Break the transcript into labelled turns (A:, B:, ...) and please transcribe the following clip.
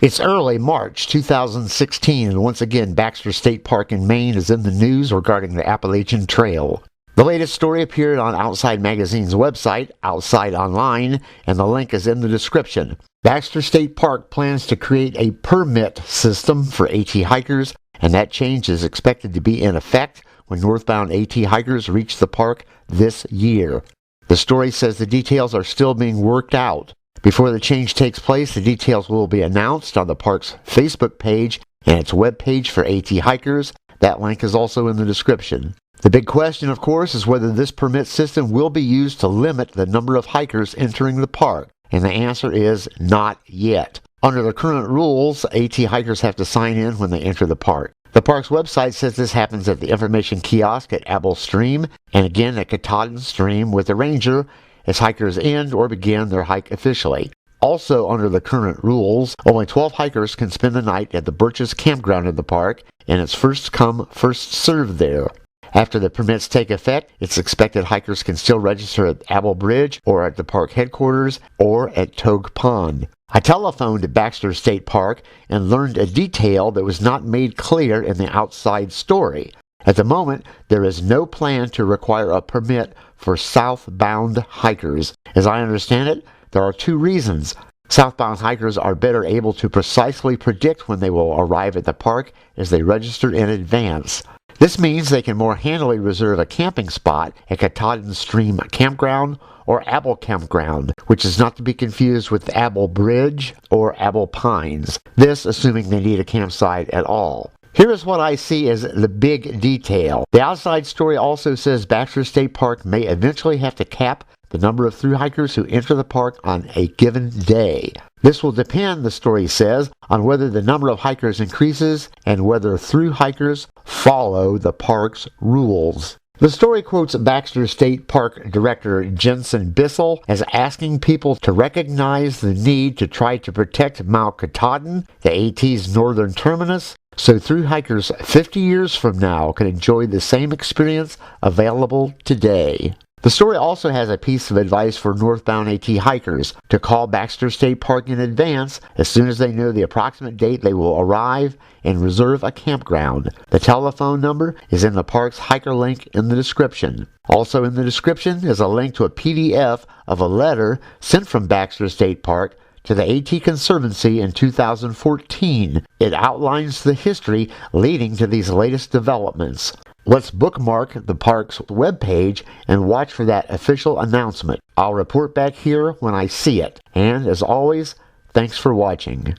A: It's early March 2016, and once again, Baxter State Park in Maine is in the news regarding the Appalachian Trail. The latest story appeared on Outside Magazine's website, Outside Online, and the link is in the description. Baxter State Park plans to create a permit system for AT hikers, and that change is expected to be in effect when northbound AT hikers reach the park this year. The story says the details are still being worked out. Before the change takes place, the details will be announced on the park's Facebook page and its web page for AT hikers. That link is also in the description. The big question, of course, is whether this permit system will be used to limit the number of hikers entering the park, and the answer is not yet. Under the current rules, AT hikers have to sign in when they enter the park. The park's website says this happens at the information kiosk at Apple Stream and again at Katahdin Stream with the ranger as hikers end or begin their hike officially. Also under the current rules, only 12 hikers can spend the night at the Birches campground in the park, and it's first come, first served there. After the permits take effect, it's expected hikers can still register at Apple Bridge or at the park headquarters or at Togue Pond. I telephoned at Baxter State Park and learned a detail that was not made clear in the outside story. At the moment, there is no plan to require a permit for southbound hikers. As I understand it, there are two reasons. Southbound hikers are better able to precisely predict when they will arrive at the park as they register in advance. This means they can more handily reserve a camping spot at Katahdin Stream Campground or Apple Campground, which is not to be confused with Apple Bridge or Apple Pines. This assuming they need a campsite at all. Here is what I see as the big detail. The outside story also says Baxter State Park may eventually have to cap the number of thru hikers who enter the park on a given day. This will depend, the story says, on whether the number of hikers increases and whether thru hikers follow the park's rules. The story quotes Baxter State Park Director Jensen Bissell as asking people to recognize the need to try to protect Mount Katahdin, the AT's northern terminus, so thru hikers 50 years from now can enjoy the same experience available today. The story also has a piece of advice for northbound AT hikers to call Baxter State Park in advance as soon as they know the approximate date they will arrive and reserve a campground. The telephone number is in the park's hiker link in the description. Also in the description is a link to a PDF of a letter sent from Baxter State Park to the AT Conservancy in 2014. It outlines the history leading to these latest developments. Let's bookmark the park's webpage and watch for that official announcement. I'll report back here when I see it. And as always, thanks for watching.